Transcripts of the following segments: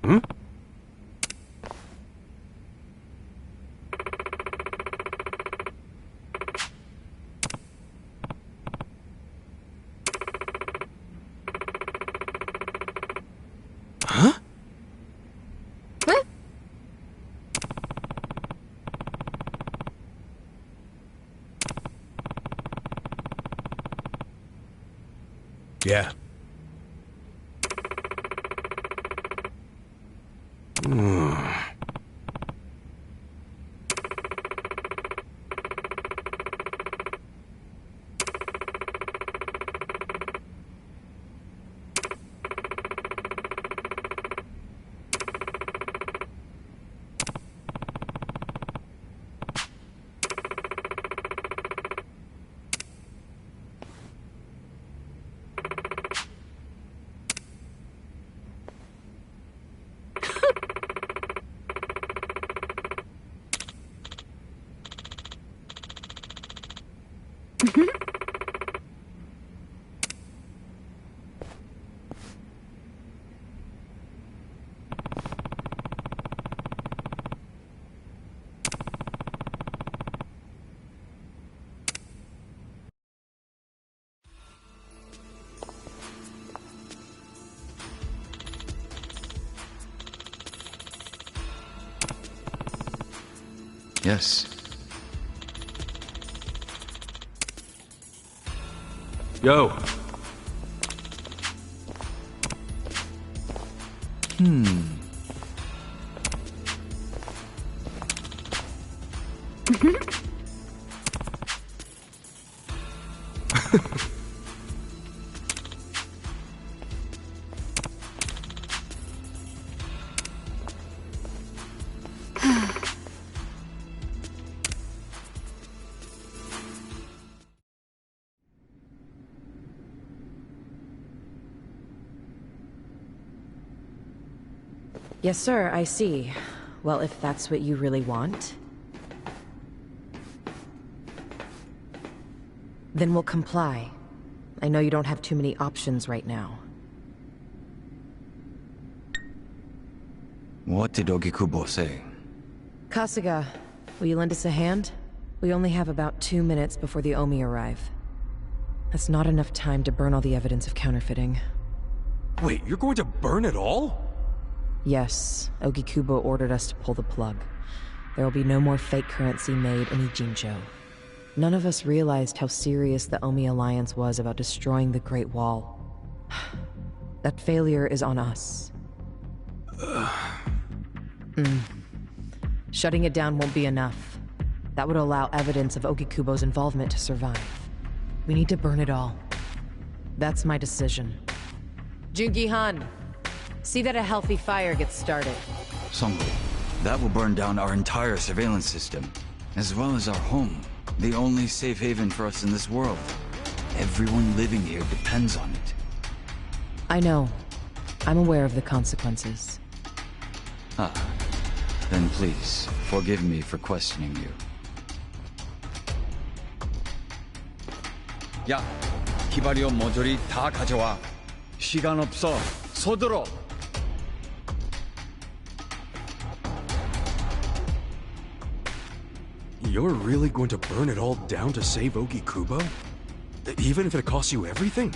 Hmm? Huh? What? Yeah. Yes. Yo. Yes, sir, I see. Well, if that's what you really want, then we'll comply. I know you don't have too many options right now. What did Ogikubo say? Kasuga, will you lend us a hand? We only have about 2 minutes before the Omi arrive. That's not enough time to burn all the evidence of counterfeiting. Wait, you're going to burn it all? Yes, Ogikubo ordered us to pull the plug. There will be no more fake currency made in Ijincho. None of us realized how serious the Omi Alliance was about destroying the Great Wall. That failure is on us. Shutting it down won't be enough. That would allow evidence of Ogikubo's involvement to survive. We need to burn it all. That's my decision. Jungi-han, see that a healthy fire gets started. Songo, that will burn down our entire surveillance system, as well as our home. The only safe haven for us in this world. Everyone living here depends on it. I know. I'm aware of the consequences. Then please, forgive me for questioning you. 야, 히바리오 모조리 다 가져와. 시간 없어. 서둘러. You're really going to burn it all down to save Ogikubo? Even if it costs you everything?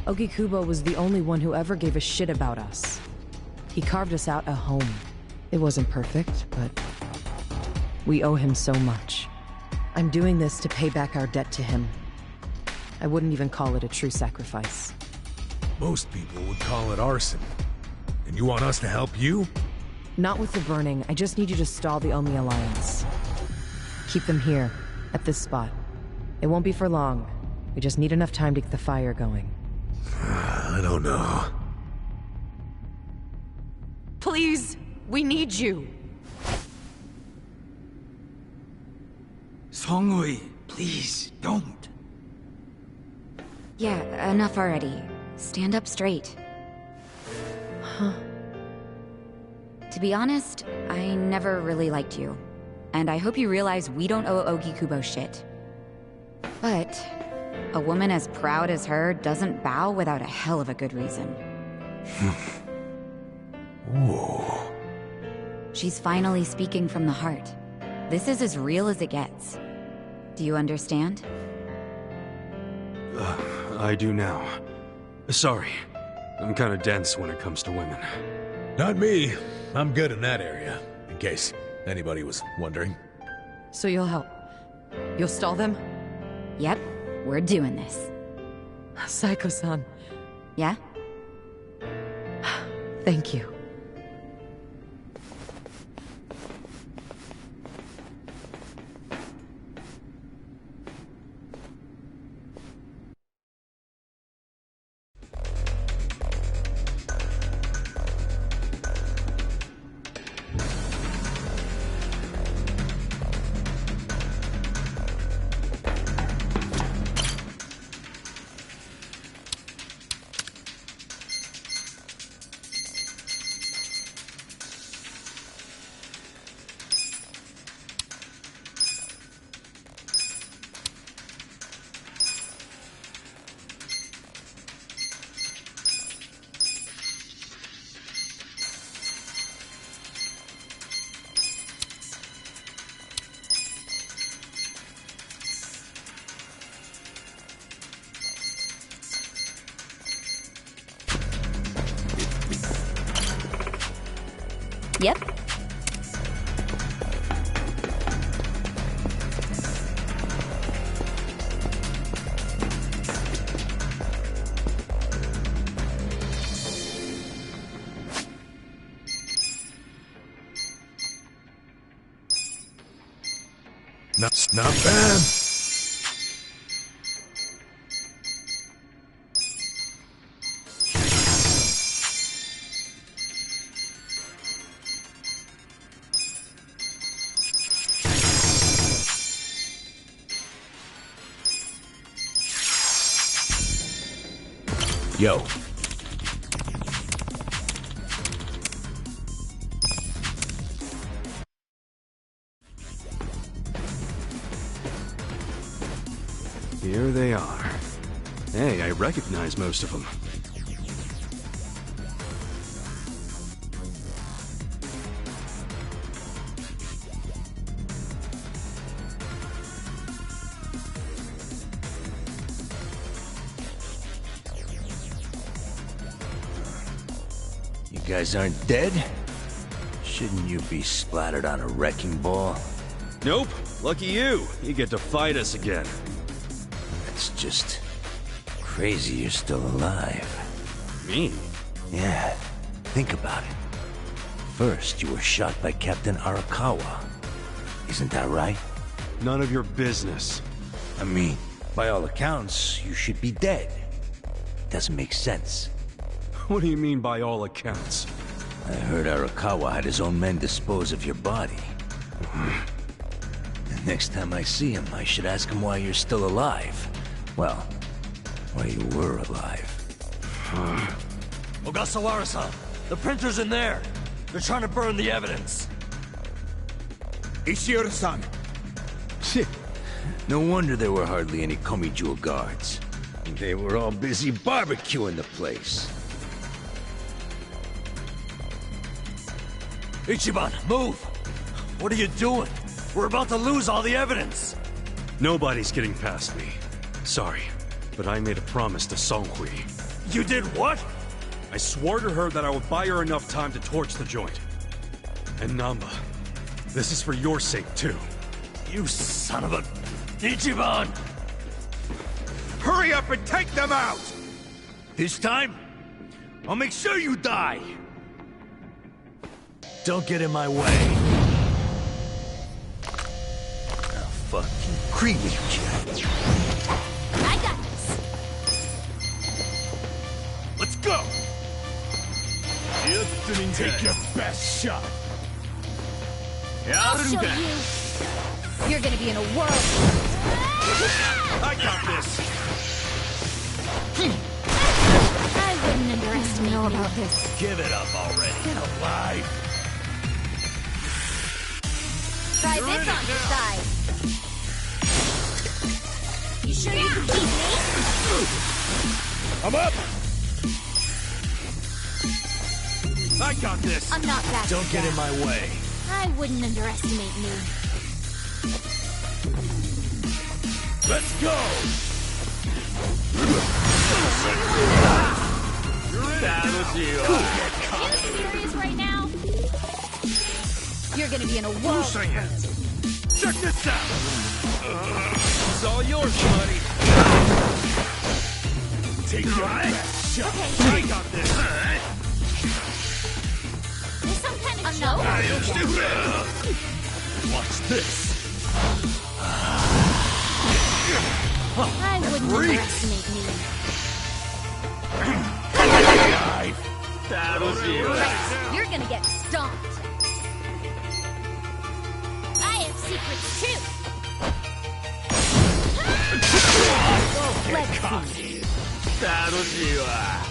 Ogikubo was the only one who ever gave a shit about us. He carved us out a home. It wasn't perfect, but we owe him so much. I'm doing this to pay back our debt to him. I wouldn't even call it a true sacrifice. Most people would call it arson. And you want us to help you? Not with the burning. I just need you to stall the Omi Alliance. Keep them here, at this spot. It won't be for long. We just need enough time to get the fire going. I don't know. Please! We need you! Songui, please, don't. Yeah, enough already. Stand up straight. Huh? To be honest, I never really liked you. And I hope you realize we don't owe Ogikubo shit. But a woman as proud as her doesn't bow without a hell of a good reason. Ooh. She's finally speaking from the heart. This is as real as it gets. Do you understand? I do now. Sorry. I'm kinda dense when it comes to women. Not me. I'm good in that area, in case anybody was wondering. So you'll help? You'll stall them? Yep, we're doing this. Saiko-san, Yeah? thank you. Yep. Not bad. Yo. Here they are. Hey, I recognize most of them. You guys aren't dead? Shouldn't you be splattered on a wrecking ball? Nope. Lucky you. You get to fight us again. It's just crazy you're still alive. Me? Yeah, think about it. First, you were shot by Captain Arakawa. Isn't that right? None of your business. I mean, by all accounts, you should be dead. Doesn't make sense. What do you mean by all accounts? I heard Arakawa had his own men dispose of your body. The next time I see him, I should ask him why you're still alive. Well, why you were alive. Ogasawara-san, the printer's in there. They're trying to burn the evidence. Ishioda-san! Shit. No wonder there were hardly any Komijou guards. They were all busy barbecuing the place. Ichiban, move! What are you doing? We're about to lose all the evidence! Nobody's getting past me. Sorry, but I made a promise to Songhui. You did what? I swore to her that I would buy her enough time to torch the joint. And Namba, this is for your sake too. You son of a... Ichiban! Hurry up and take them out! This time, I'll make sure you die! Don't get in my way. Oh, fucking creepy jet. I got this. Let's go! Take your best shot. I'll show you. You're gonna be in a whirl. I got this! I wouldn't underestimate know about this. Give it up already. Get alive! Try this on your side. sure you can beat me? I'm up! I got this! I'm not that Don't get in my way. I wouldn't underestimate me. Let's go! Are you serious right now? You're gonna be in a world of hurt. Check this out! It's all yours, buddy! Take your best shot! Okay. I got this! There's some kind of joke? Watch this! I wouldn't underestimate me. Right, you're gonna get stomped. I have secrets too. Let's see.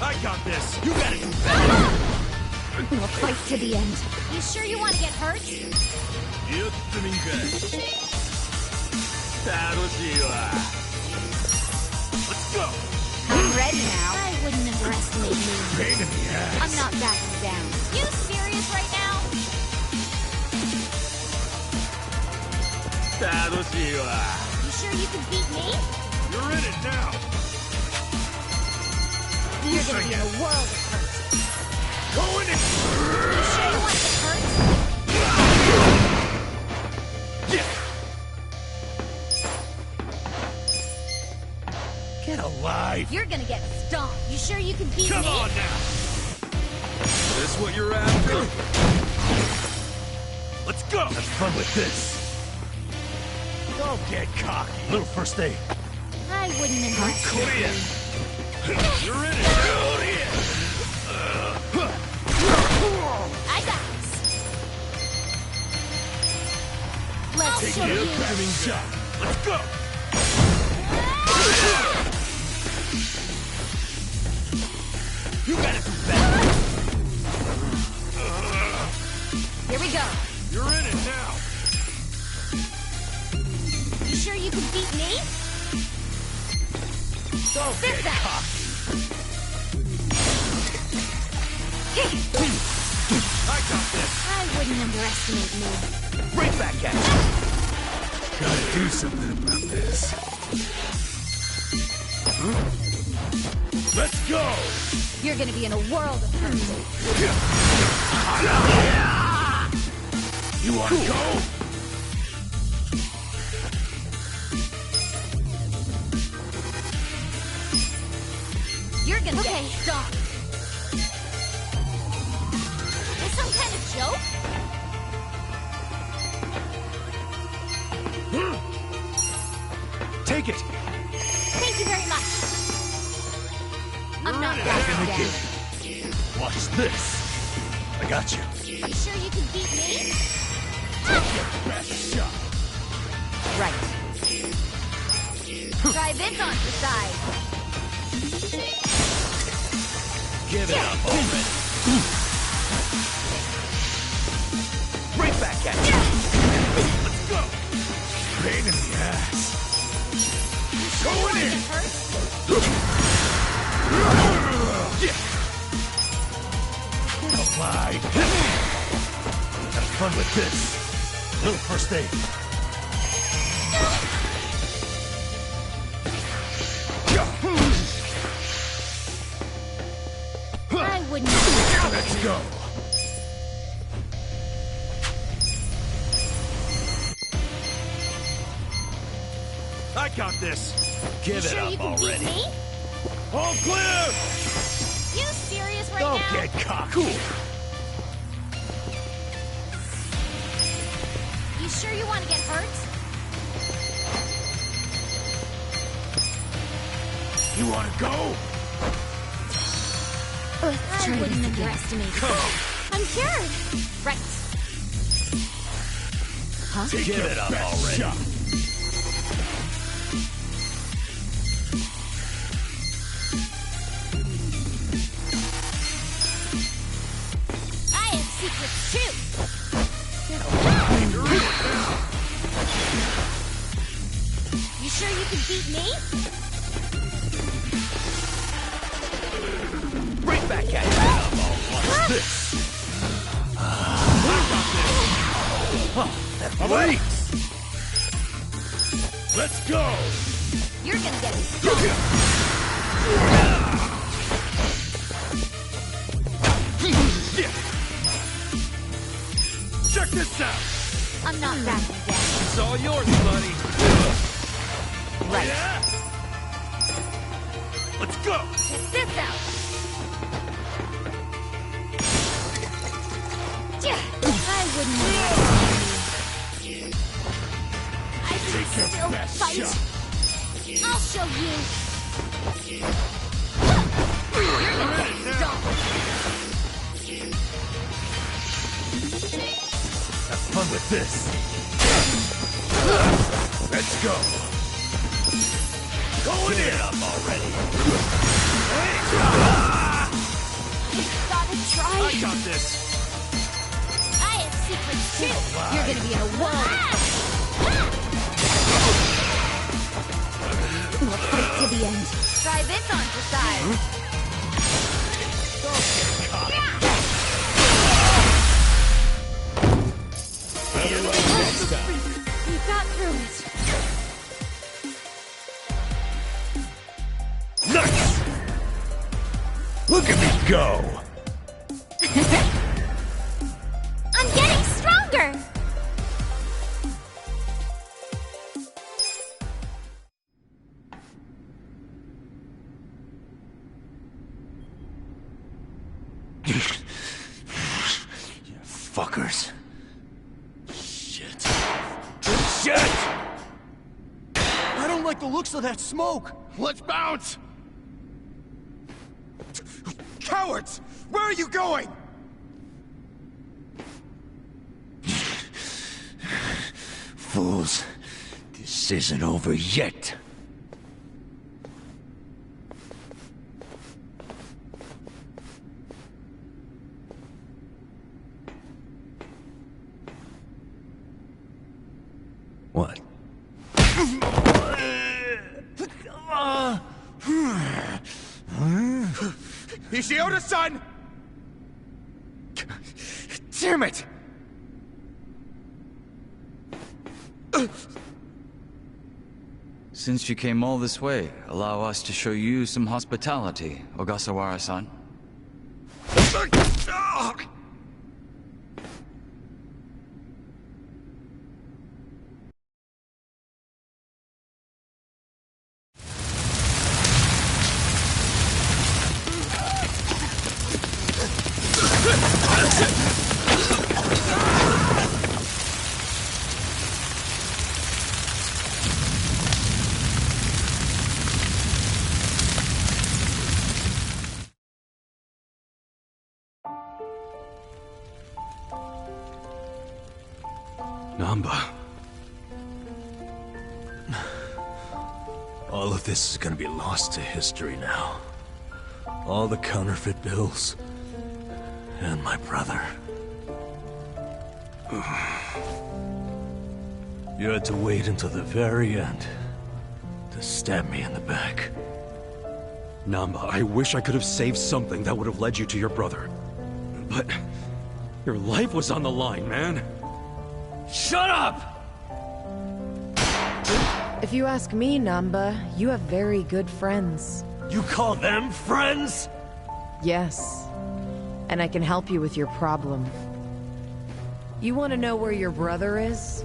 I got this! You got it! We'll fight to the end. You sure you want to get hurt? Let's go! I'm ready now. I wouldn't underestimate me. Pain in the ass! I'm not backing down. You serious right now? You sure you can beat me? You're in it now! You're gonna be in a world of hurt. Go in it! You sure you want to get hurt? Get alive! You're gonna get stomped. You sure you can beat Come me? on now! This what you're after? Let's go! Have fun with this! Don't get cocky! Little first aid! I wouldn't underestimate Clear! you. You're in it! I got this. Let's show you. Diving shot! Let's go! You gotta do better! Here we go. You're in it now! You sure you can beat me? Don't Spit get that. cocky! I got this! I wouldn't underestimate me. Right back at you! Gotta do something about this. Let's go! You're gonna be in a world of hurt. You wanna go? You're gonna get stomped. Is some kind of joke? Take it! Thank you very much. I'm not Back backing in the down. game. Watch this! I got you. You sure you can beat me? Best shot! Right. Try this on the side. Give it up already! Right back at you! Let's go! Pain in the ass! Go in It it! hurts. Get alive! Have fun with this! Little first aid! I wouldn't. Let's go! I got this! You Give it sure you up can already! beat me? All clear! You serious right Don't now? get cocky! You sure you want to get hurt? You wanna go? I wouldn't underestimate you. I'm cured. Right. Huh? Give it up already! Shot. I have secrets too. You sure you can beat me? Right back at you. Watch this. That breaks. Let's go. You're gonna get stung. Check this out! I'm not backing down. It's all yours, buddy. Right. Yeah? Let's go! Check this out. I wouldn't want I can still fight. I'll show you. You're gonna get dumped. Have fun with this. Let's go. Going in up already. Gotta try. I got this! I have secrets too. You're gonna be in a wall. We'll fight to the end. Try this on for size. We got through it. Nice! Look at me go! I'm getting stronger. You fuckers. Shit. Shit! I don't like the looks of that smoke! Let's bounce! Cowards! Where are you going? Fools. This isn't over yet. What? Ishioda-san! Damn it! Since you came all this way, allow us to show you some hospitality, Ogasawara-san. Namba. All of this is gonna be lost to history now. All the counterfeit bills. And my brother. You had to wait until the very end to stab me in the back. Namba, I wish I could have saved something that would have led you to your brother. But your life was on the line, man. Shut up! If you ask me, Namba, you have very good friends. You call them friends? Yes. And I can help you with your problem. You want to know where your brother is?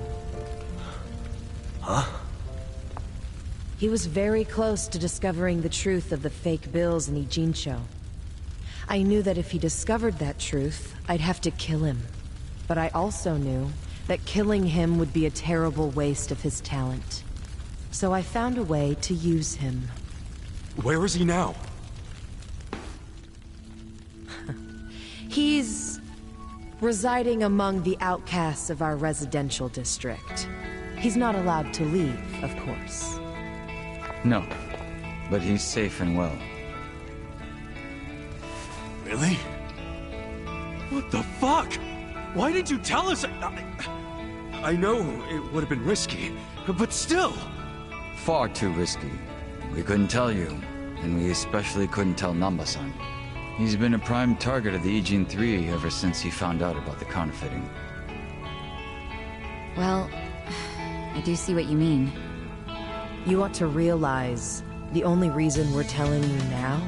Huh? He was very close to discovering the truth of the fake bills in Ijincho. I knew that if he discovered that truth, I'd have to kill him. But I also knew that killing him would be a terrible waste of his talent. So I found a way to use him. Where is he now? He's residing among the outcasts of our residential district. He's not allowed to leave, of course. No, but he's safe and well. Really? What the fuck? Why didn't you tell us? I know it would have been risky, but still. Far too risky. We couldn't tell you, and we especially couldn't tell Namba-san. He's been a prime target of the Ijin 3 ever since he found out about the counterfeiting. Well, I do see what you mean. You ought to realize the only reason we're telling you now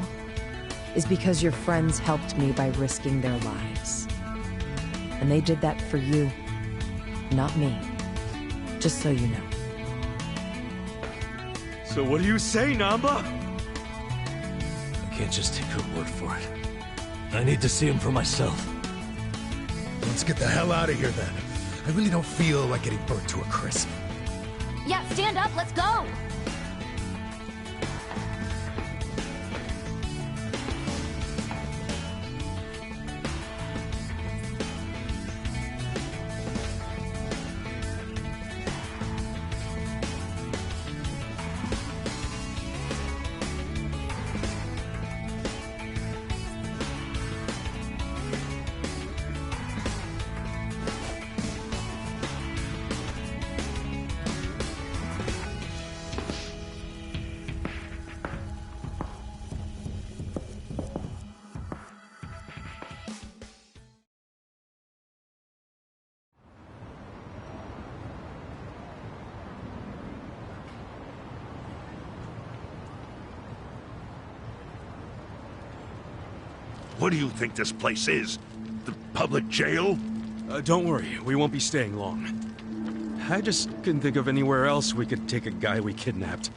is because your friends helped me by risking their lives. And they did that for you, not me. Just so you know. So what do you say, Namba? I can't just take her word for it. I need to see him for myself. Let's get the hell out of here then. I really don't feel like getting burnt to a crisp. Yeah, stand up, let's go! What do you think this place is? The public jail? Don't worry, we won't be staying long. I just couldn't think of anywhere else we could take a guy we kidnapped.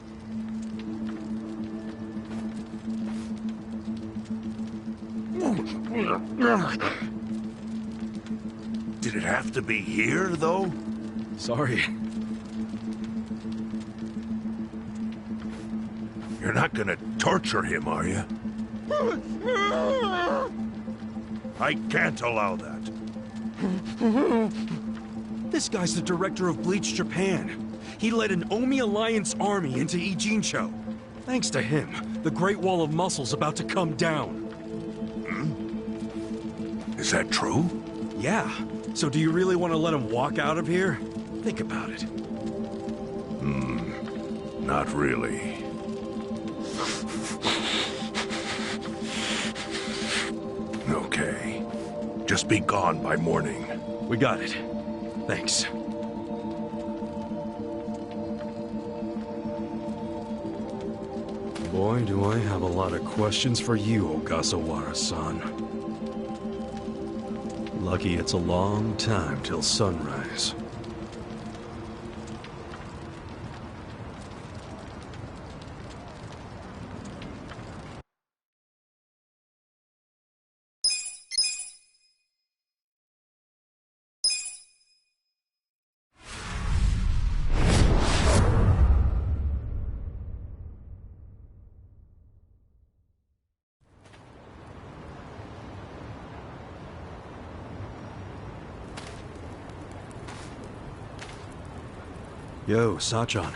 Did it have to be here, though? Sorry. You're not gonna torture him, are you? I can't allow that. This guy's the director of Bleach Japan. He led an Omi Alliance army into Ijincho. Thanks to him, the Great Wall of Muscle's about to come down. Is that true? Yeah. So do you really want to let him walk out of here? Think about it. Not really. Okay. Just be gone by morning. We got it. Thanks. Boy, do I have a lot of questions for you, Ogasawara-san. Lucky it's a long time till sunrise. Yo, Sachan.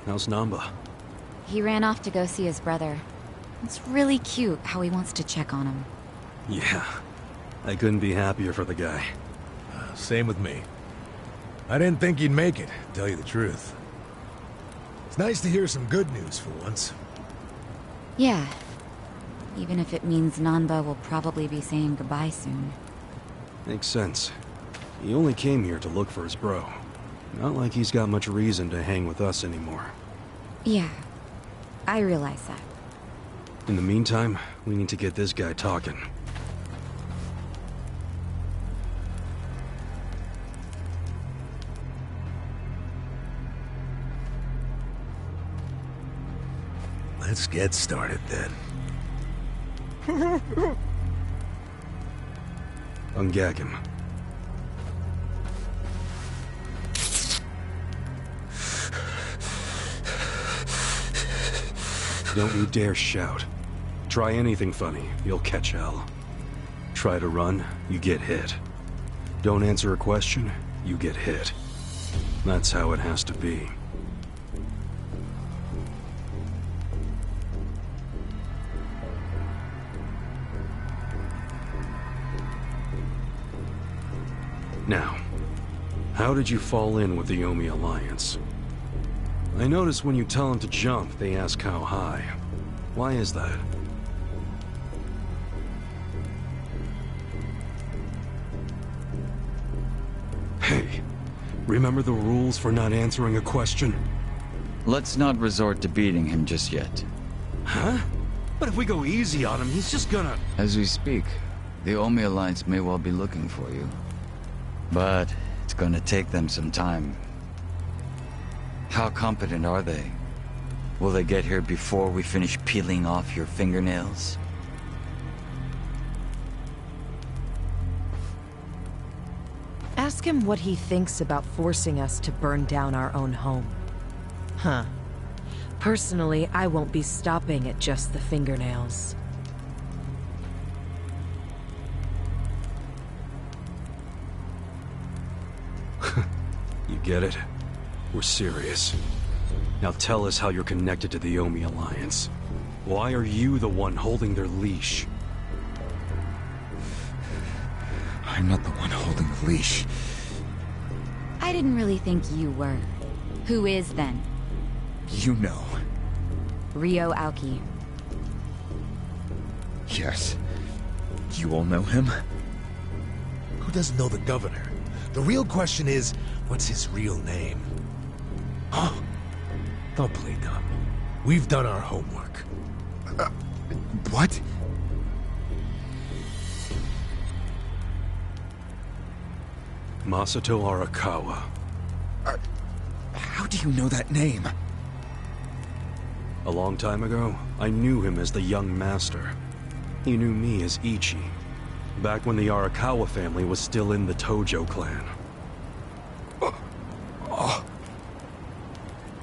How's Namba? He ran off to go see his brother. It's really cute how he wants to check on him. Yeah. I couldn't be happier for the guy. Same with me. I didn't think he'd make it, to tell you the truth. It's nice to hear some good news for once. Yeah. Even if it means Nanba will probably be saying goodbye soon. Makes sense. He only came here to look for his bro. Not like he's got much reason to hang with us anymore. Yeah. I realize that. In the meantime, we need to get this guy talking. Let's get started then. Ungag him. Don't you dare shout. Try anything funny, you'll catch hell. Try to run, you get hit. Don't answer a question, you get hit. That's how it has to be. Now, how did you fall in with the Omi Alliance? I notice when you tell them to jump, they ask how high. Why is that? Hey, remember the rules for not answering a question? Let's not resort to beating him just yet. Huh? But if we go easy on him, he's just gonna... As we speak, the Omi Alliance may well be looking for you. But it's gonna take them some time. How competent are they? Will they get here before we finish peeling off your fingernails? Ask him what he thinks about forcing us to burn down our own home. Huh. Personally, I won't be stopping at just the fingernails. You get it? We're serious. Now tell us how you're connected to the Omi Alliance. Why are you the one holding their leash? I'm not the one holding the leash. I didn't really think you were. Who is then? You know. Ryo Aoki. Yes. You all know him? Who doesn't know the governor? The real question is, what's his real name? Huh? Don't play dumb. We've done our homework. What? Masato Arakawa. How do you know that name? A long time ago, I knew him as the young master. He knew me as Ichi, back when the Arakawa family was still in the Tojo clan.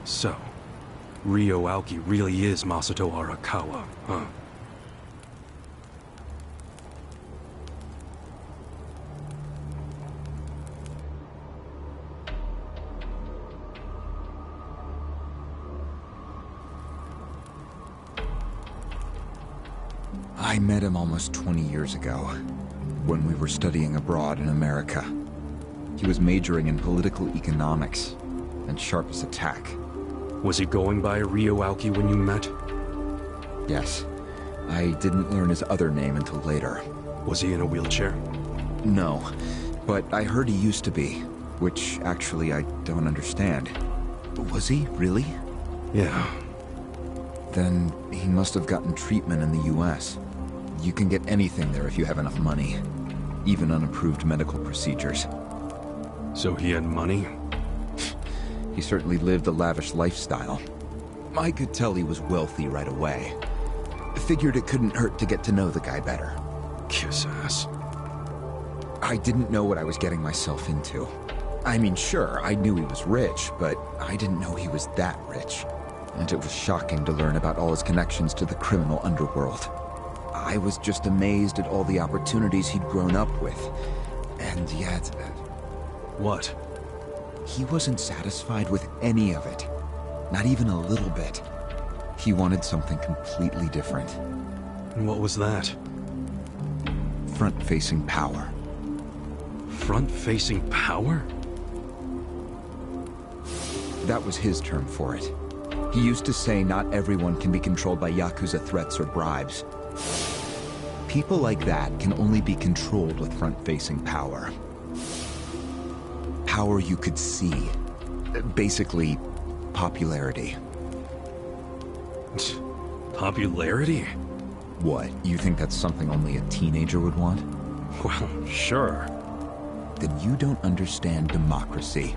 So, Ryo Aoki really is Masato Arakawa, huh? I met him almost 20 years ago, when we were studying abroad in America. He was majoring in political economics, and sharp as a tack. Was he going by Ryo Aoki when you met? Yes. I didn't learn his other name until later. Was he in a wheelchair? No, but I heard he used to be, which actually I don't understand. Was he, really? Yeah. Then he must have gotten treatment in the US. You can get anything there if you have enough money, even unapproved medical procedures. So he had money? He certainly lived a lavish lifestyle. I could tell he was wealthy right away. Figured it couldn't hurt to get to know the guy better. Kiss ass. I didn't know what I was getting myself into. I mean, sure, I knew he was rich, but I didn't know he was that rich. And it was shocking to learn about all his connections to the criminal underworld. I was just amazed at all the opportunities he'd grown up with. And yet... What? He wasn't satisfied with any of it. Not even a little bit. He wanted something completely different. And what was that? Front-facing power. Front-facing power? That was his term for it. He used to say not everyone can be controlled by Yakuza threats or bribes. People like that can only be controlled with front-facing power. Power you could see. Basically, popularity. Popularity? What, you think that's something only a teenager would want? Well, sure. Then you don't understand democracy.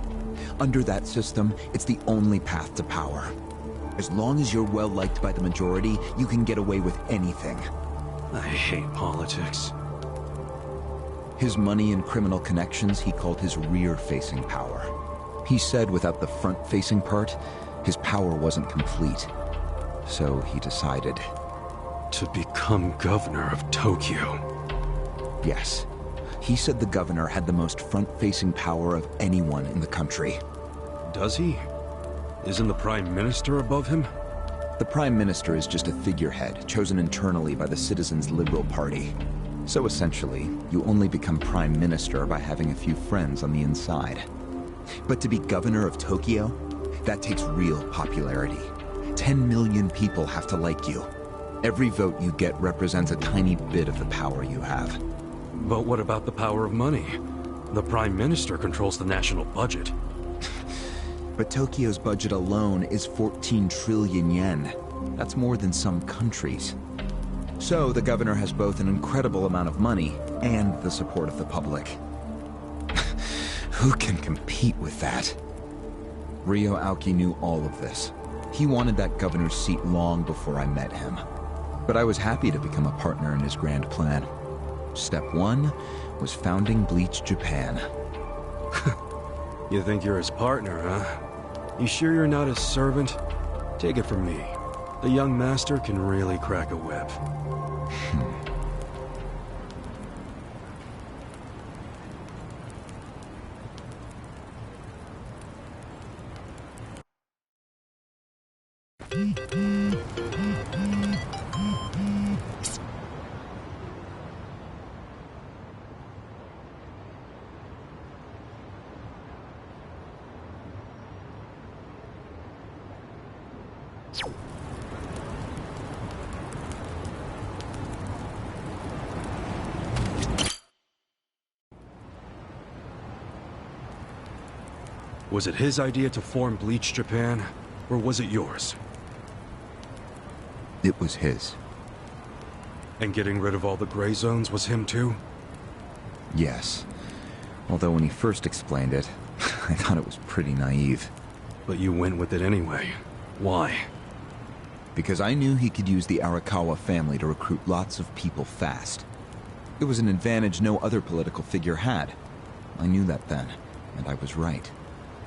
Under that system, it's the only path to power. As long as you're well-liked by the majority, you can get away with anything. I hate politics. His money and criminal connections he called his rear-facing power. He said without the front-facing part, his power wasn't complete. So he decided... to become governor of Tokyo. Yes. He said the governor had the most front-facing power of anyone in the country. Does he? Isn't the Prime Minister above him? The Prime Minister is just a figurehead, chosen internally by the Citizens' Liberal Party. So essentially, you only become Prime Minister by having a few friends on the inside. But to be governor of Tokyo, That takes real popularity. 10 million people have to like you. Every vote you get represents a tiny bit of the power you have. But what about the power of money? The Prime Minister controls the national budget. But Tokyo's budget alone is 14 trillion yen. That's more than some countries. So the governor has both an incredible amount of money and the support of the public. Who can compete with that? Ryo Aoki knew all of this. He wanted that governor's seat long before I met him. But I was happy to become a partner in his grand plan. Step 1 was founding Bleach Japan. You think you're his partner, huh? You sure you're not his servant? Take it from me. The young master can really crack a whip. Was it his idea to form Bleach Japan, or was it yours? It was his. And getting rid of all the gray zones was him too? Yes. Although when he first explained it, I thought it was pretty naive. But you went with it anyway. Why? Because I knew he could use the Arakawa family to recruit lots of people fast. It was an advantage no other political figure had. I knew that then, and I was right.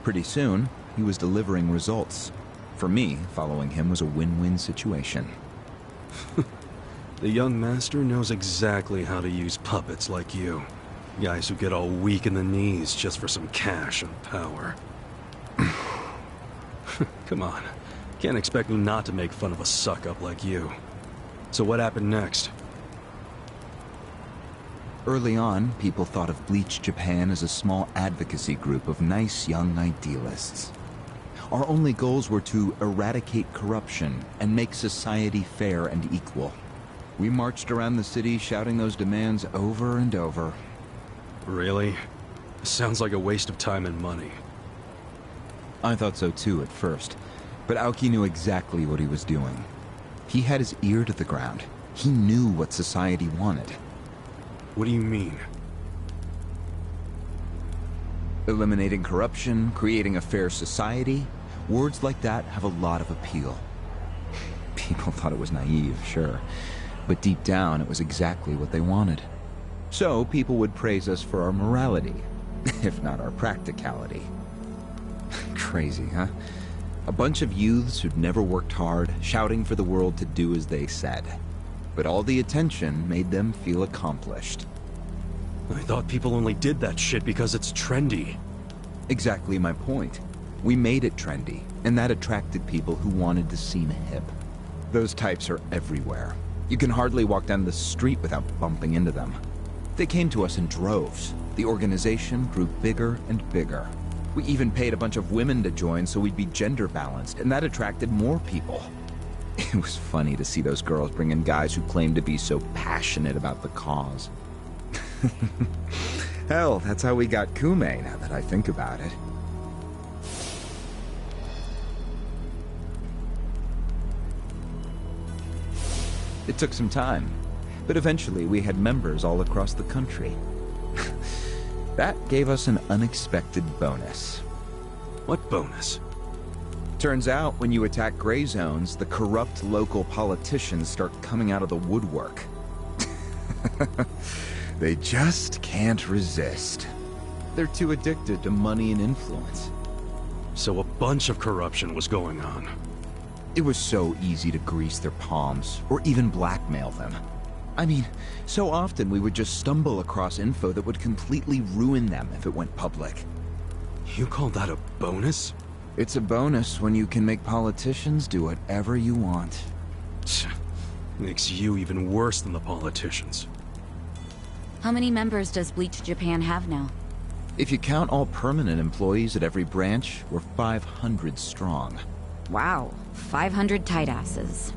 Pretty soon, he was delivering results. For me, following him was a win-win situation. The young master knows exactly how to use puppets like you. Guys who get all weak in the knees just for some cash and power. Come on. Can't expect me not to make fun of a suck-up like you. So what happened next? Early on, people thought of Bleach Japan as a small advocacy group of nice young idealists. Our only goals were to eradicate corruption and make society fair and equal. We marched around the city shouting those demands over and over. Really? Sounds like a waste of time and money. I thought so too at first, but Aoki knew exactly what he was doing. He had his ear to the ground. He knew what society wanted. What do you mean? Eliminating corruption, creating a fair society, words like that have a lot of appeal. People thought it was naive, sure, but deep down it was exactly what they wanted. So people would praise us for our morality, if not our practicality. Crazy, huh? A bunch of youths who'd never worked hard, shouting for the world to do as they said. But all the attention made them feel accomplished. I thought people only did that shit because it's trendy. Exactly my point. We made it trendy, and that attracted people who wanted to seem hip. Those types are everywhere. You can hardly walk down the street without bumping into them. They came to us in droves. The organization grew bigger and bigger. We even paid a bunch of women to join so we'd be gender balanced, and that attracted more people. It was funny to see those girls bring in guys who claimed to be so passionate about the cause. Hell, that's how we got Kume, now that I think about it. It took some time, but eventually we had members all across the country. That gave us an unexpected bonus. What bonus? Turns out, when you attack gray zones, the corrupt local politicians start coming out of the woodwork. They just can't resist. They're too addicted to money and influence. So a bunch of corruption was going on. It was so easy to grease their palms, or even blackmail them. I mean, so often we would just stumble across info that would completely ruin them if it went public. You call that a bonus? It's a bonus when you can make politicians do whatever you want. Makes you even worse than the politicians. How many members does Bleach Japan have now? If you count all permanent employees at every branch, we're 500 strong. Wow, 500 tight asses.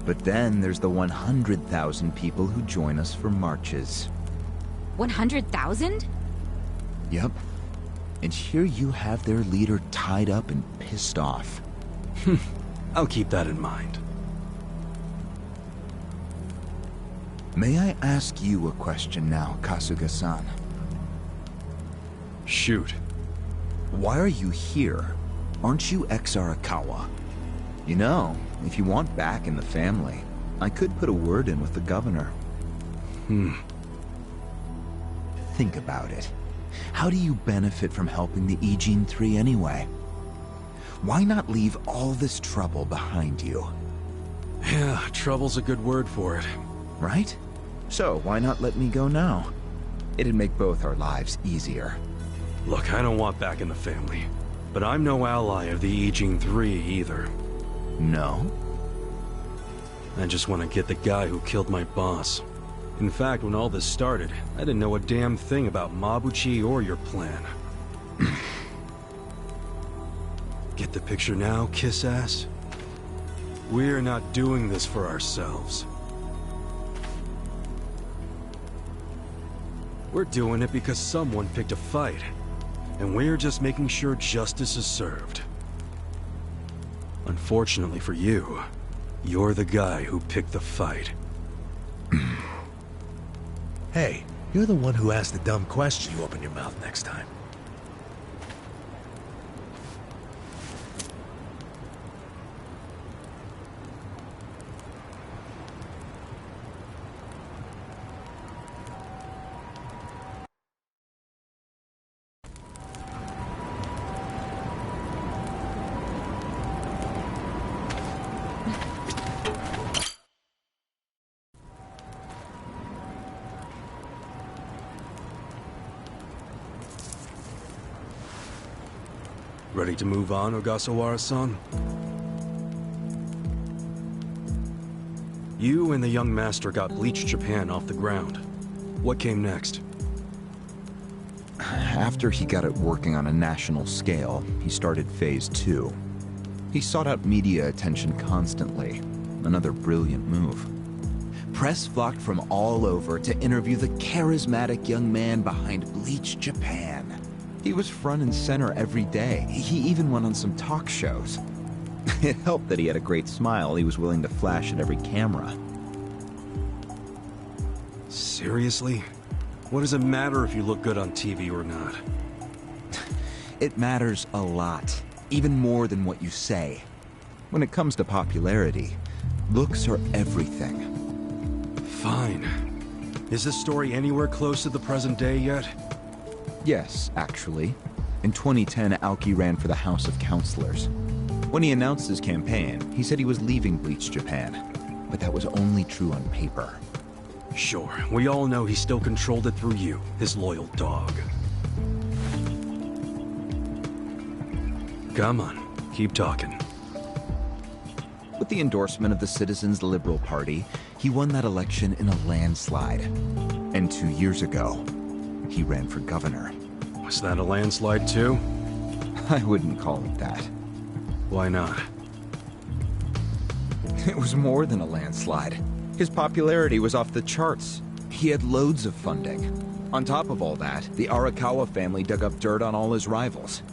But then there's the 100,000 people who join us for marches. 100,000? Yep. And here you have their leader tied up and pissed off. I'll keep that in mind. May I ask you a question now, Kasuga-san? Shoot. Why are you here? Aren't you ex-Arakawa? You know, if you want back in the family, I could put a word in with the governor. Think about it. How do you benefit from helping the Ijin 3 anyway? Why not leave all this trouble behind you? Yeah, trouble's a good word for it. Right? So, why not let me go now? It'd make both our lives easier. Look, I don't want back in the family. But I'm no ally of the Ijin 3 either. No? I just want to get the guy who killed my boss. In fact, when all this started, I didn't know a damn thing about Mabuchi or your plan. Get the picture now, kiss ass? We're not doing this for ourselves. We're doing it because someone picked a fight. And we're just making sure justice is served. Unfortunately for you, you're the guy who picked the fight. Hey, you're the one who asked the dumb question. You open your mouth next time. Ready to move on, Ogasawara-san? You and the young master got Bleach Japan off the ground. What came next? After he got it working on a national scale, he started Phase 2. He sought out media attention constantly. Another brilliant move. Press flocked from all over to interview the charismatic young man behind Bleach Japan. He was front and center every day. He even went on some talk shows. It helped that he had a great smile he was willing to flash at every camera. Seriously? What does it matter if you look good on TV or not? It matters a lot. Even more than what you say. When it comes to popularity, looks are everything. Fine. Is this story anywhere close to the present day yet? Yes, actually. In 2010, Aoki ran for the House of Councilors. When he announced his campaign, he said he was leaving Bleach Japan. But that was only true on paper. Sure, we all know he still controlled it through you, his loyal dog. Come on, keep talking. With the endorsement of the Citizens Liberal Party, he won that election in a landslide. And 2 years ago, he ran for governor. Was that a landslide too? I wouldn't call it that. Why not? It was more than a landslide. His popularity was off the charts. He had loads of funding. On top of all that, the Arakawa family dug up dirt on all his rivals.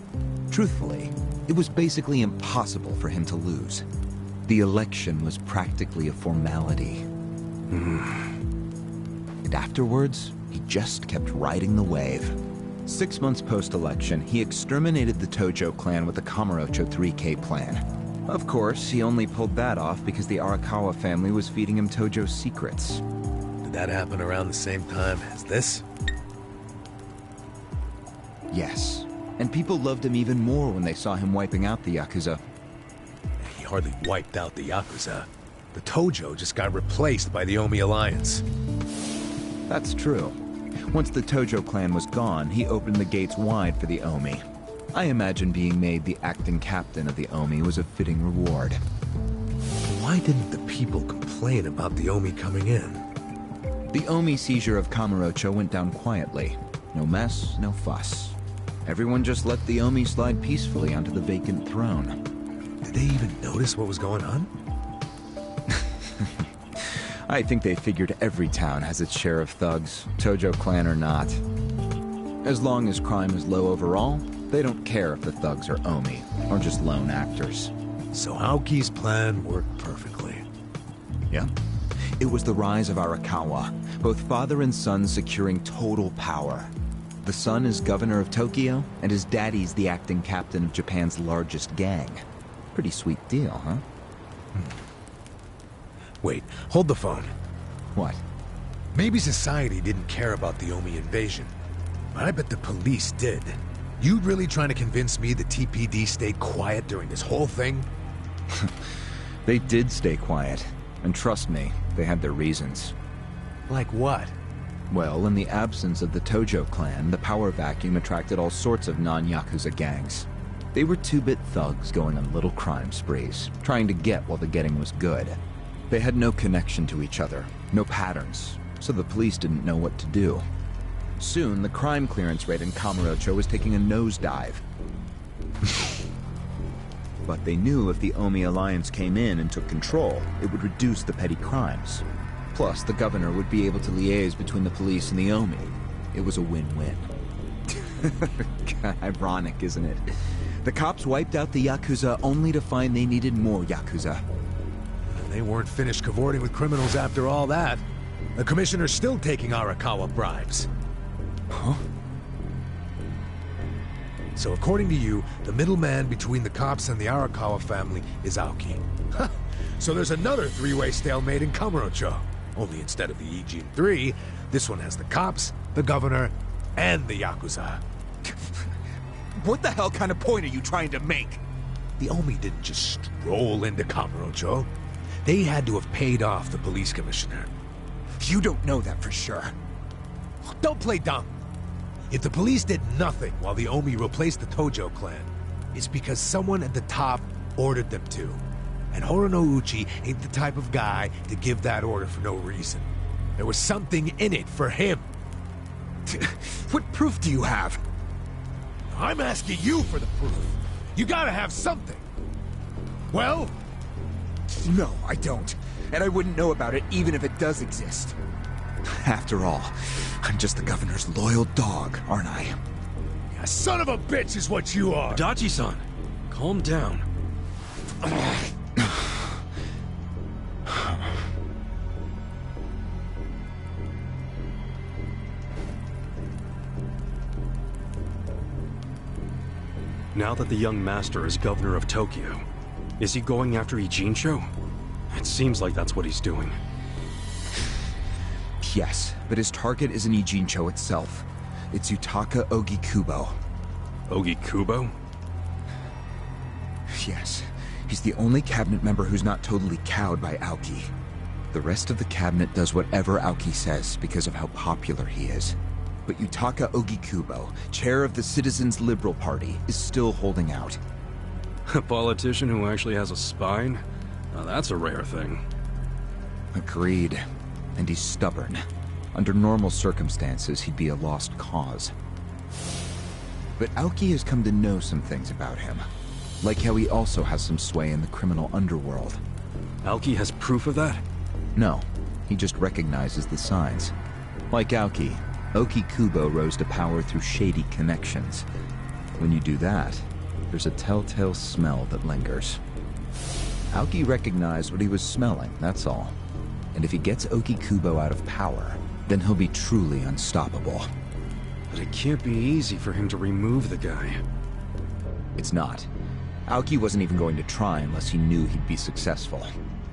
Truthfully, it was basically impossible for him to lose. The election was practically a formality. And afterwards, he just kept riding the wave. 6 months post-election, he exterminated the Tojo clan with the Kamurocho 3K plan. Of course, he only pulled that off because the Arakawa family was feeding him Tojo secrets. Did that happen around the same time as this? Yes. And people loved him even more when they saw him wiping out the Yakuza. He hardly wiped out the Yakuza. The Tojo just got replaced by the Omi Alliance. That's true. Once the Tojo clan was gone, he opened the gates wide for the Omi. I imagine being made the acting captain of the Omi was a fitting reward. Why didn't the people complain about the Omi coming in? The Omi seizure of Kamurocho went down quietly. No mess, no fuss. Everyone just let the Omi slide peacefully onto the vacant throne. Did they even notice what was going on? I think they figured every town has its share of thugs, Tojo clan or not. As long as crime is low overall, they don't care if the thugs are Omi, or just lone actors. So Aoki's plan worked perfectly. Yeah. It was the rise of Arakawa, both father and son securing total power. The son is governor of Tokyo, and his daddy's the acting captain of Japan's largest gang. Pretty sweet deal, huh? Wait, hold the phone. What? Maybe society didn't care about the Omi invasion, but I bet the police did. You really trying to convince me the TPD stayed quiet during this whole thing? They did stay quiet, and trust me, they had their reasons. Like what? Well, in the absence of the Tojo clan, the power vacuum attracted all sorts of non-Yakuza gangs. They were two-bit thugs going on little crime sprees, trying to get while the getting was good. They had no connection to each other, no patterns, so the police didn't know what to do. Soon, the crime clearance rate in Kamurocho was taking a nosedive. But they knew if the Omi Alliance came in and took control, it would reduce the petty crimes. Plus, the governor would be able to liaise between the police and the Omi. It was a win-win. Ironic, isn't it? The cops wiped out the Yakuza only to find they needed more Yakuza. They weren't finished cavorting with criminals after all that. The commissioner's still taking Arakawa bribes. Huh? So according to you, the middleman between the cops and the Arakawa family is Aoki. So there's another three-way stalemate in Kamurocho. Only instead of the Ijin 3, this one has the cops, the governor, and the Yakuza. What the hell kind of point are you trying to make? The Omi didn't just stroll into Kamurocho. They had to have paid off the police commissioner. You don't know that for sure. Don't play dumb. If the police did nothing while the Omi replaced the Tojo clan, it's because someone at the top ordered them to. And Horonouchi ain't the type of guy to give that order for no reason. There was something in it for him. What proof do you have? I'm asking you for the proof. You gotta have something. Well? No, I don't. And I wouldn't know about it even if it does exist. After all, I'm just the governor's loyal dog, aren't I? Yeah, son of a bitch is what you are! Dachi-san, calm down. Now that the young master is governor of Tokyo, is he going after Ijincho? It seems like that's what he's doing. Yes, but his target isn't Ijincho itself. It's Yutaka Ogikubo. Ogikubo? Yes, he's the only cabinet member who's not totally cowed by Aoki. The rest of the cabinet does whatever Aoki says because of how popular he is. But Yutaka Ogikubo, chair of the Citizens Liberal Party, is still holding out. A politician who actually has a spine? Now that's a rare thing. Agreed. And he's stubborn. Under normal circumstances, he'd be a lost cause. But Aoki has come to know some things about him. Like how he also has some sway in the criminal underworld. Aoki has proof of that? No. He just recognizes the signs. Like Aoki, Ogikubo rose to power through shady connections. When you do that, there's a telltale smell that lingers. Aoki recognized what he was smelling, that's all. And if he gets Ogikubo out of power, then he'll be truly unstoppable. But it can't be easy for him to remove the guy. It's not. Aoki wasn't even going to try unless he knew he'd be successful.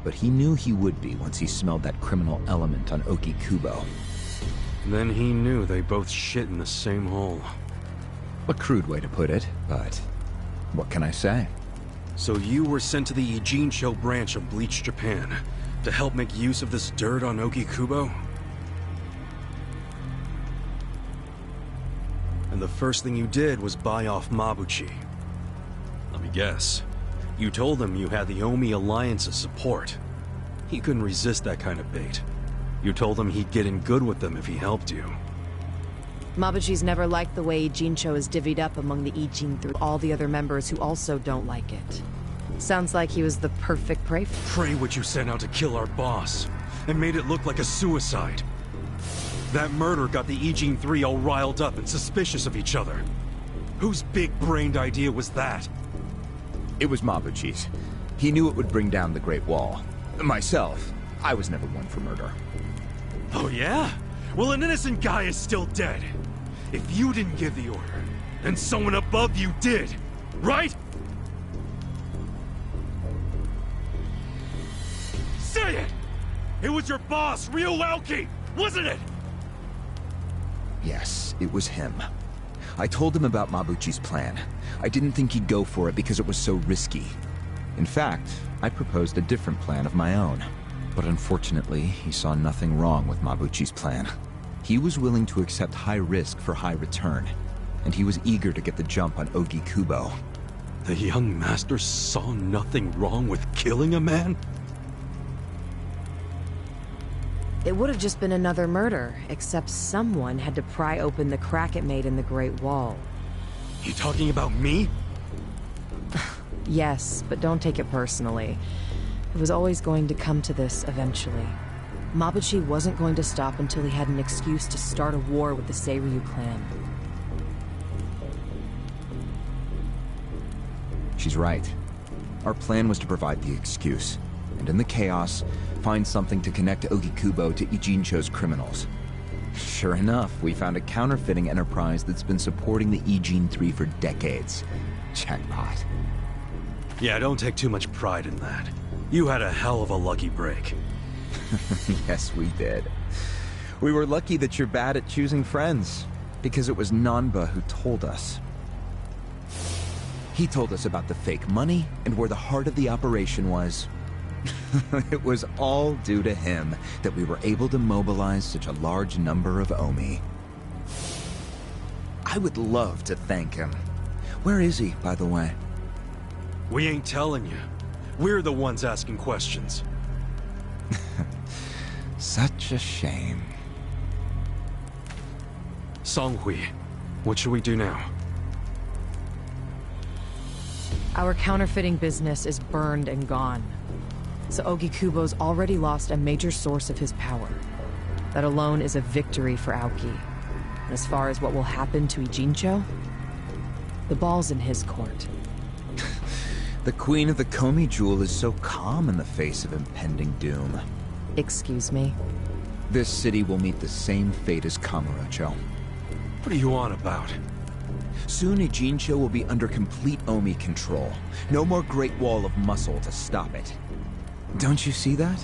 But he knew he would be once he smelled that criminal element on Ogikubo. Then he knew they both shit in the same hole. A crude way to put it, but what can I say? So you were sent to the Ijincho branch of Bleach Japan to help make use of this dirt on Ogikubo? And the first thing you did was buy off Mabuchi. Let me guess. You told him you had the Omi Alliance's support. He couldn't resist that kind of bait. You told him he'd get in good with them if he helped you. Mabuchi's never liked the way Ijincho is divvied up among the Ijin through all the other members who also don't like it. Sounds like he was the perfect prey for— Prey what you sent out to kill our boss, and made it look like a suicide. That murder got the Ijin 3 all riled up and suspicious of each other. Whose big-brained idea was that? It was Mabuchi's. He knew it would bring down the Great Wall. Myself, I was never one for murder. Oh yeah? Well, an innocent guy is still dead. If you didn't give the order, then someone above you did, right? Say it! It was your boss, Ryuuki, wasn't it? Yes, it was him. I told him about Mabuchi's plan. I didn't think he'd go for it because it was so risky. In fact, I proposed a different plan of my own. But unfortunately, he saw nothing wrong with Mabuchi's plan. He was willing to accept high risk for high return, and he was eager to get the jump on Ogi Kubo. The young master saw nothing wrong with killing a man? It would have just been another murder, except someone had to pry open the crack it made in the Great Wall. You talking about me? Yes, but don't take it personally. It was always going to come to this eventually. Mabuchi wasn't going to stop until he had an excuse to start a war with the Seiryu clan. She's right. Our plan was to provide the excuse, and in the chaos, find something to connect Ogi Kubo to Ijincho's criminals. Sure enough, we found a counterfeiting enterprise that's been supporting the Ijin 3 for decades. Jackpot. Yeah, don't take too much pride in that. You had a hell of a lucky break. Yes, we did. We were lucky that you're bad at choosing friends, because it was Nanba who told us. He told us about the fake money and where the heart of the operation was. It was all due to him that we were able to mobilize such a large number of Omi. I would love to thank him. Where is he, by the way? We ain't telling you. We're the ones asking questions. Such a shame. Songhui, what should we do now? Our counterfeiting business is burned and gone. So Ogi Kubo's already lost a major source of his power. That alone is a victory for Aoki. And as far as what will happen to Ijincho, the ball's in his court. The Queen of the Komi Jewel is so calm in the face of impending doom. Excuse me? This city will meet the same fate as Kamurocho. What are you on about? Soon Ijincho will be under complete Omi control. No more Great Wall of muscle to stop it. Don't you see that?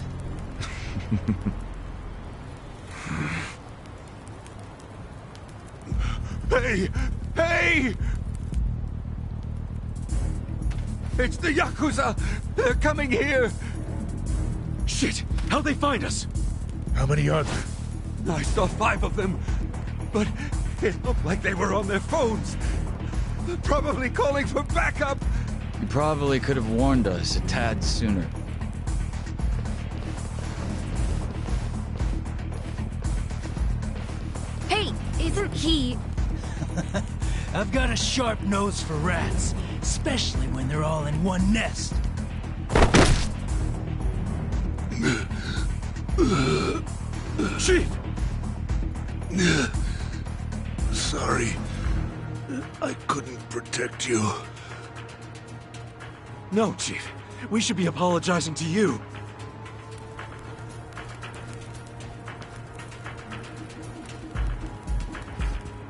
Hey! Hey! It's the Yakuza! They're coming here! Shit! How'd they find us? How many are there? I saw 5 of them, but it looked like they were on their phones. Probably calling for backup! You probably could have warned us a tad sooner. Hey, isn't he... I've got a sharp nose for rats, especially when they're all in one nest. Chief! Sorry. I couldn't protect you. No, Chief. We should be apologizing to you.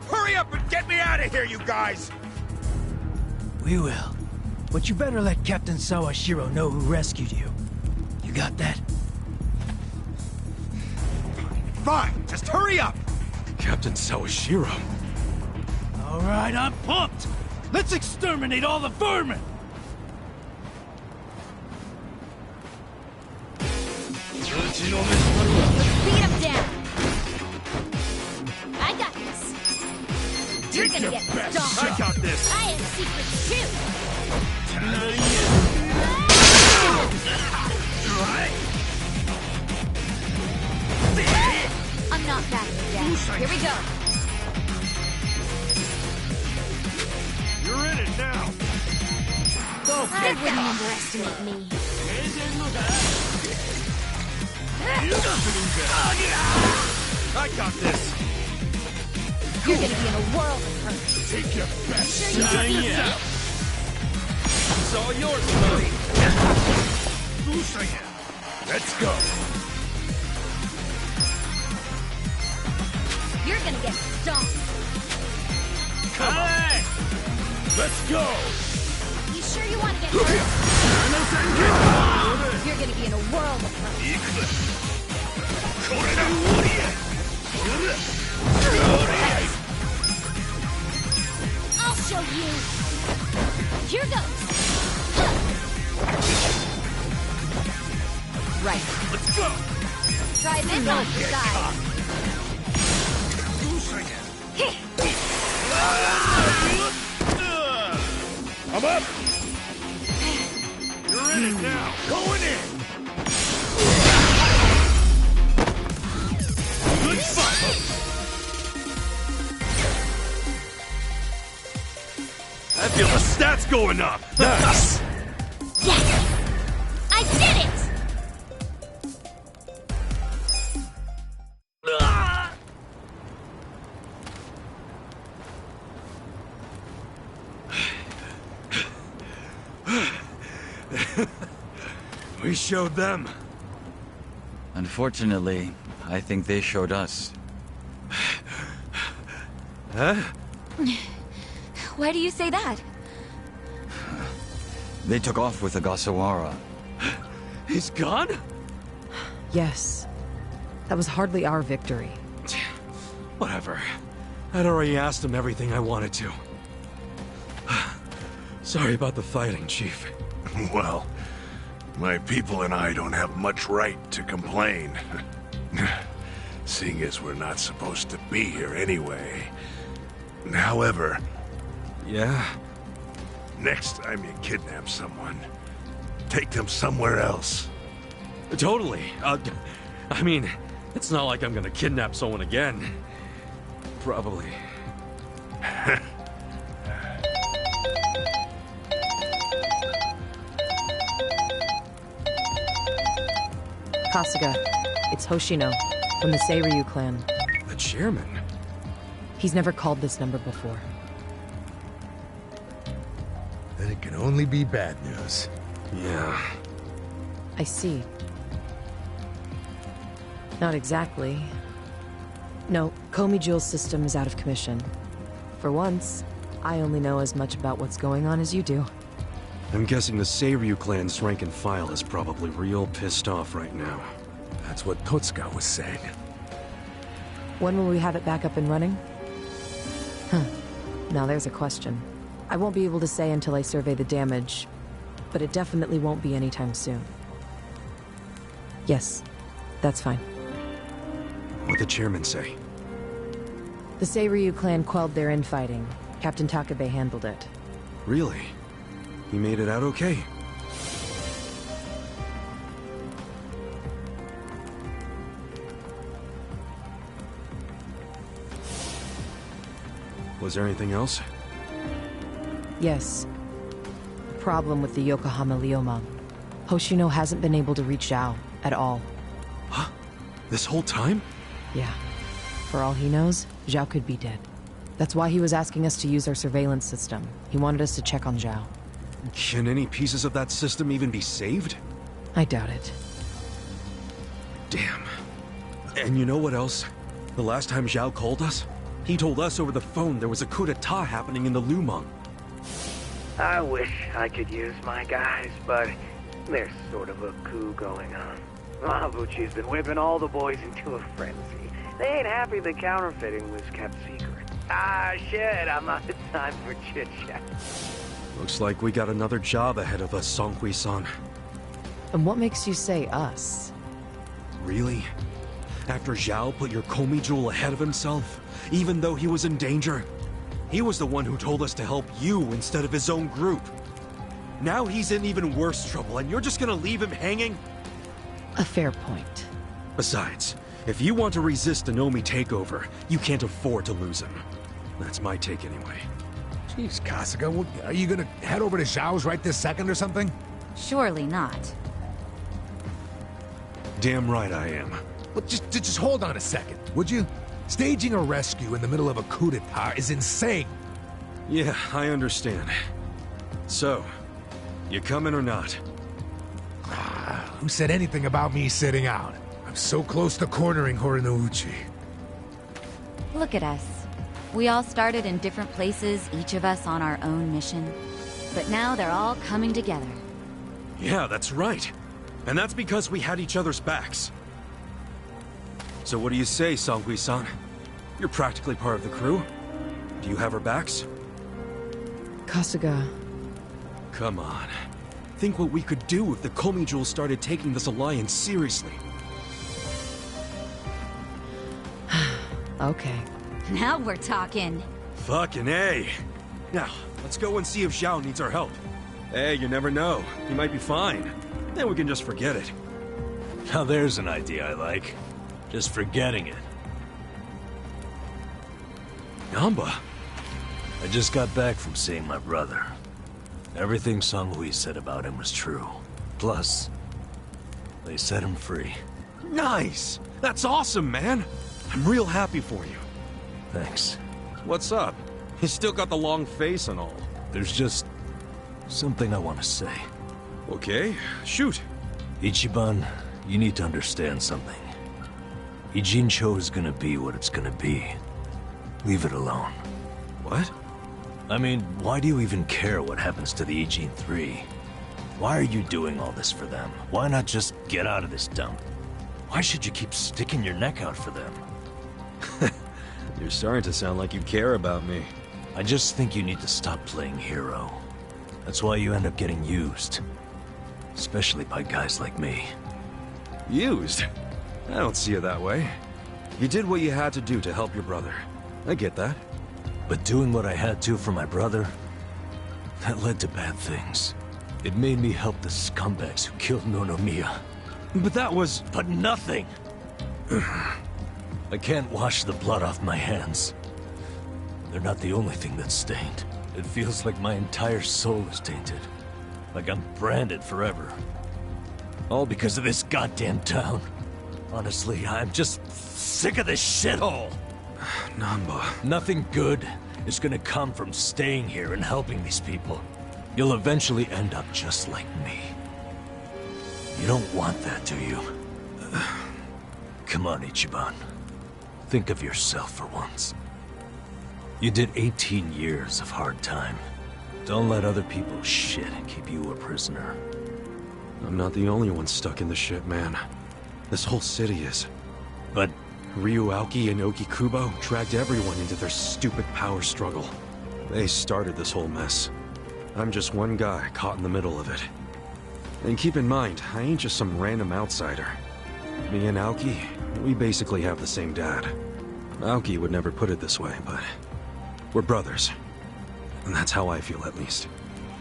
Hurry up and get me out of here, you guys! We will. But you better let Captain Sawashiro know who rescued you. You got that? Fine, just hurry up! Captain Sawashiro. All right, I'm pumped! Let's exterminate all the vermin! Let's beat him down! I got this! You're gonna get stomped! I got this! I have secrets too! I'm not backing down. Here we go! I wouldn't underestimate me. I got this. You're gonna be in a world of hurt. Take your best Sure you shot took it? yourself. It's all yours, buddy. Let's go. You're gonna get stomped. Come on. Let's go. You sure you want to get hurt? You're gonna be in a world of hurt. I'll show you. Here goes. Right. Let's go. Try this on the side. I'm up. You're in it now. Going in. Good fight. I feel the stats going up. Nice. Yes! I did it! We showed them. Unfortunately, I think they showed us. Huh? Why do you say that? They took off with Ogasawara. He's gone? Yes. That was hardly our victory. Whatever. I'd already asked him everything I wanted to. Sorry about the fighting, Chief. Well, my people and I don't have much right to complain. Seeing as we're not supposed to be here anyway. However... Yeah? Next time you kidnap someone, take them somewhere else. Totally. I mean, it's not like I'm gonna kidnap someone again. Probably. Kasuga, it's Hoshino, from the Seiryu clan. The chairman? He's never called this number before. Then it can only be bad news. Yeah. I see. Not exactly. No, Komi Jewel's system is out of commission. For once, I only know as much about what's going on as you do. I'm guessing the Seiryu clan's rank and file is probably real pissed off right now. That's what Totsuka was saying. When will we have it back up and running? Huh. Now there's a question. I won't be able to say until I survey the damage, but it definitely won't be anytime soon. Yes, that's fine. What'd the chairman say? The Seiryu clan quelled their infighting. Captain Takabe handled it. Really? He made it out okay? Was there anything else? Yes. Problem with the Yokohama Liomang. Hoshino hasn't been able to reach Zhao at all. Huh? This whole time? Yeah. For all he knows, Zhao could be dead. That's why he was asking us to use our surveillance system. He wanted us to check on Zhao. Can any pieces of that system even be saved? I doubt it. Damn. And you know what else? The last time Zhao called us, he told us over the phone there was a coup d'etat happening in the Lumang. I wish I could use my guys, but there's sort of a coup going on. Mabuchi's been whipping all the boys into a frenzy. They ain't happy the counterfeiting was kept secret. Ah, shit, I'm out of time for chit-chat. Looks like we got another job ahead of us, Songhui-san. And what makes you say us? Really? After Zhao put your Komi Jewel ahead of himself, even though he was in danger? He was the one who told us to help you instead of his own group. Now he's in even worse trouble, and you're just gonna leave him hanging? A fair point. Besides, if you want to resist an Omi takeover, you can't afford to lose him. That's my take anyway. Jeez, Kasuga, are you gonna head over to Zhao's right this second or something? Surely not. Damn right I am. Well, just hold on a second, would you? Staging a rescue in the middle of a coup d'etat is insane. Yeah, I understand. So, you coming or not? Who said anything about me sitting out? I'm so close to cornering Horinouchi. Look at us. We all started in different places, each of us on our own mission. But now they're all coming together. Yeah, that's right. And that's because we had each other's backs. So what do you say, Songui-san? You're practically part of the crew. Do you have our backs? Kasuga. Come on. Think what we could do if the Komi Jewels started taking this alliance seriously. Okay. Now we're talking. Fucking A. Now, let's go and see if Zhao needs our help. Hey, you never know. He might be fine. Then we can just forget it. Now there's an idea I like. Just forgetting it. Namba. I just got back from seeing my brother. Everything Songhui said about him was true. Plus, they set him free. Nice! That's awesome, man! I'm real happy for you. Thanks. What's up? You still got the long face and all. There's just something I want to say. Okay, shoot. Ichiban, you need to understand something. Ijincho is gonna be what it's gonna be. Leave it alone. What? I mean, why do you even care what happens to the Ijin 3? Why are you doing all this for them? Why not just get out of this dump? Why should you keep sticking your neck out for them? You're starting to sound like you care about me. I just think you need to stop playing hero. That's why you end up getting used. Especially by guys like me. Used? I don't see it that way. You did what you had to do to help your brother. I get that. But doing what I had to for my brother, that led to bad things. It made me help the scumbags who killed Nonomiya. But that was... But nothing! I can't wash the blood off my hands. They're not the only thing that's stained. It feels like my entire soul is tainted. Like I'm branded forever. All because of this goddamn town. Honestly, I'm just sick of this shithole! Namba... Nothing good is gonna come from staying here and helping these people. You'll eventually end up just like me. You don't want that, do you? Come on, Ichiban. Think of yourself for once. You did 18 years of hard time. Don't let other people's shit keep you a prisoner. I'm not the only one stuck in the shit, man. This whole city is. But Ryu Aoki and Oki Kubo dragged everyone into their stupid power struggle. They started this whole mess. I'm just one guy caught in the middle of it. And keep in mind, I ain't just some random outsider. Me and Aoki, we basically have the same dad. Aoki would never put it this way, but we're brothers. And that's how I feel, at least.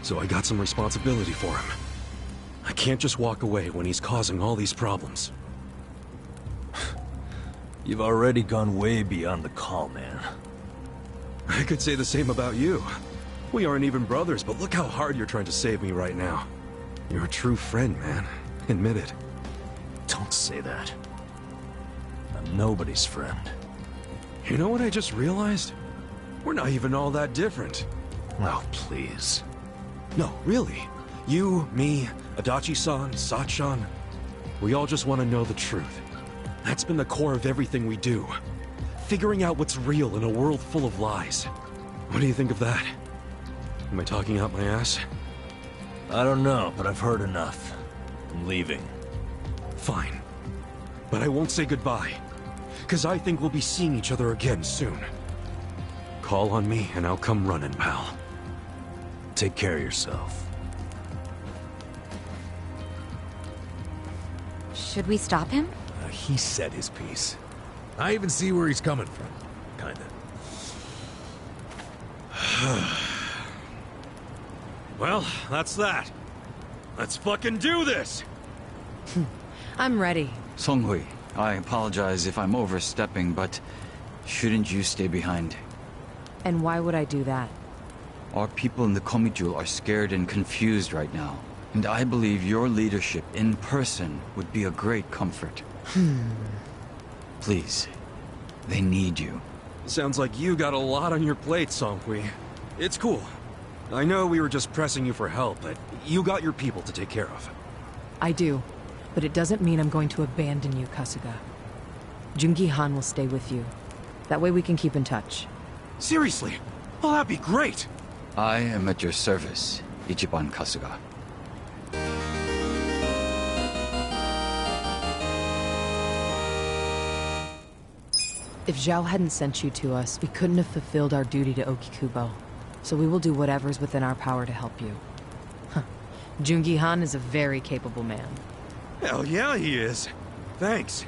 So I got some responsibility for him. I can't just walk away when he's causing all these problems. You've already gone way beyond the call, man. I could say the same about you. We aren't even brothers, but look how hard you're trying to save me right now. You're a true friend, man. Admit it. Don't say that. I'm nobody's friend. You know what I just realized? We're not even all that different. Oh, please. No, really. You, me, Adachi-san, Sachan. We all just want to know the truth. That's been the core of everything we do. Figuring out what's real in a world full of lies. What do you think of that? Am I talking out my ass? I don't know, but I've heard enough. I'm leaving. Fine. But I won't say goodbye. Because I think we'll be seeing each other again soon. Call on me and I'll come running, pal. Take care of yourself. Should we stop him? He said his piece. I even see where he's coming from. Kinda. Well, that's that. Let's fucking do this! I'm ready. Songhui, I apologize if I'm overstepping, but shouldn't you stay behind? And why would I do that? Our people in the Komijul are scared and confused right now. And I believe your leadership in person would be a great comfort. Please, they need you. Sounds like you got a lot on your plate, Songhui. It's cool. I know we were just pressing you for help, but you got your people to take care of. I do, but it doesn't mean I'm going to abandon you, Kasuga. Jungi Han will stay with you. That way we can keep in touch. Seriously? Oh, that'd be great! I am at your service, Ichiban Kasuga. If Zhao hadn't sent you to us, we couldn't have fulfilled our duty to Okikubo. So we will do whatever's within our power to help you. Huh. Jungi Han is a very capable man. Hell yeah, he is. Thanks.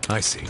I see.